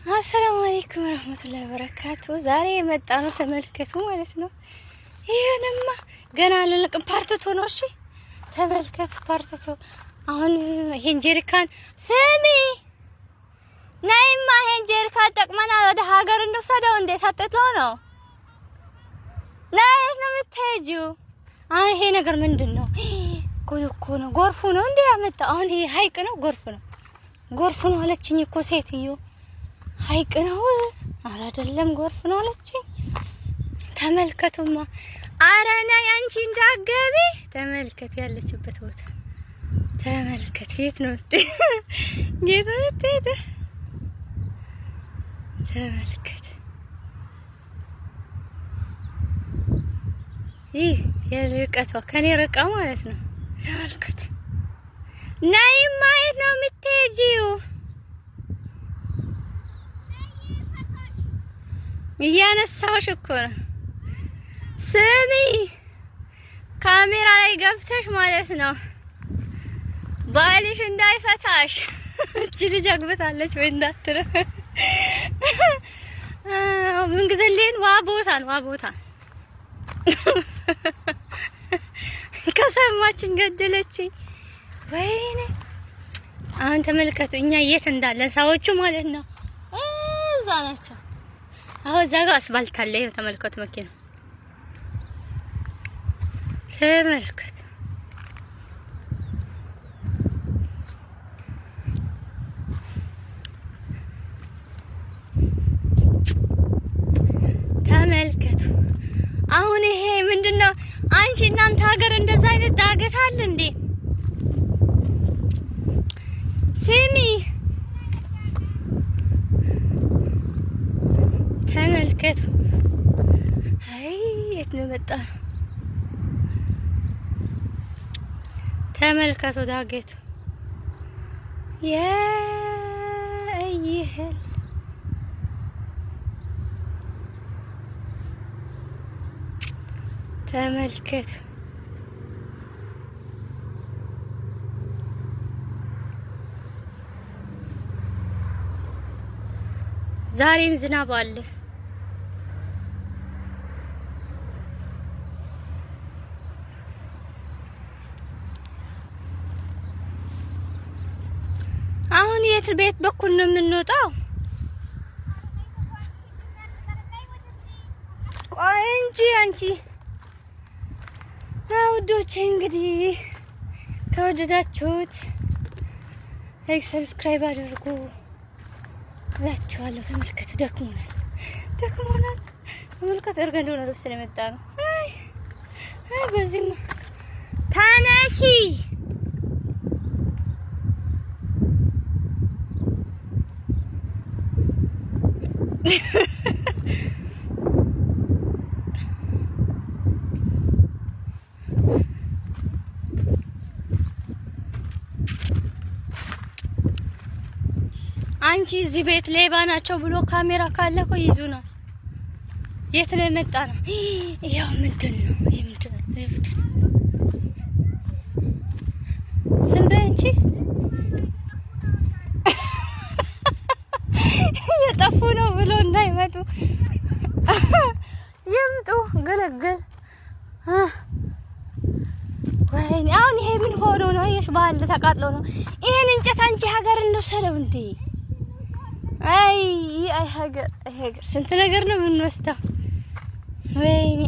አሰላሙ አለይኩም ወራህመቱላሂ ወበረካቱ። ዛሬ የመጣ ነው ተመልከቱ ማለት ነው። ይሄንማ ገና አላለቅም ፓርትቶ ነው። እሺ ተመልከቱ ፓርትቶ። አሁን ይሄን ጀሪካን ስሚ ነይማ፣ ይሄን ጀሪካን ጠቅመናል ወደ ሀገር እንውሰደው። እንዴት አጥተው ነው ነይ ነው የምትሄጂው? ይሄ ነገር ምንድነው? ጉድ እኮ ነው። ጎርፉ ነው እንዴ ያመጣ? አሁን ይሄ ሀይቅ ነው ጎርፍ ነው? ጎርፍ ነው አለችኝ እኮ ሴትዮ። ሀይቅ ነው አይደለም ጎርፍ ነው አለችኝ። ተመልከቱማ። ኧረ ነይ አንቺ እንዳትገቢ። ተመልከት ያለችበት ቦታ ተመልከት። የት ነው የት ነው ተመልከት። ይህ የርቀቷ ከኔ ርቃ ማለት ነው። ተመልከት። ነይ ማየት ነው የምትሄጂው? እያነሳሁሽ እኮ ነው። ስሚ ካሜራ ላይ ገብተሽ ማለት ነው ባልሽ እንዳይፈታሽ። እቺ ልጅ አግብታለች ወይ እንዳትረ ምን ግዘልን ዋ ቦታ ነው ዋ ቦታ ከሰማችን ገደለችኝ። ወይኔ አሁን ተመልከቱ እኛ የት እንዳለን ሰዎቹ ማለት ነው። እዛ ናቸው። አሁን እዛ ጋር አስፋልት አለ። ይኸው ተመልከቱ መኪና ተመልከቱ። ተመልከቱ አሁን ይሄ ምንድነው? አንቺ እናንተ ሀገር እንደዛ አይነት ዳገት አለ እንዴ? ስሚ ተመልከቱ። አይ የት ነው መጣ? ተመልከቱ ዳገቱ ይሄል ተመልከቱ። ዛሬም ዝናብ አለ። አሁን የት ቤት በኩል ነው የምንወጣው? ቆይ እንጂ አንቺ ውዶቼ እንግዲህ ከወደዳችሁት ላይክ ሰብስክራይብ አድርጉ እላችኋለሁ። ተመልከቱ ደክሞናል። ተመልከቱ እርገ እንደሆነ ልብስ ነው የመጣ ነው። አይ በዚህማ ተነሺ አንቺ እዚህ ቤት ሌባ ናቸው ብሎ ካሜራ ካለ እኮ ይዙናል። የት ነው የመጣ ነው? ያው ምንድነው? ዝም በይ አንቺ። የጠፉ ነው ብሎ እንዳይመጡ ይምጡ። ገለገል ወይኔ አሁን ይሄ ምን ሆኖ ነው? ይሄሽ ባል ተቃጥሎ ነው። ይሄን እንጨት አንቺ ሀገር እንወሰደው እንዴ? አይ ሀገር ስንት ነገር ነው የምንወስደው። ወይኔ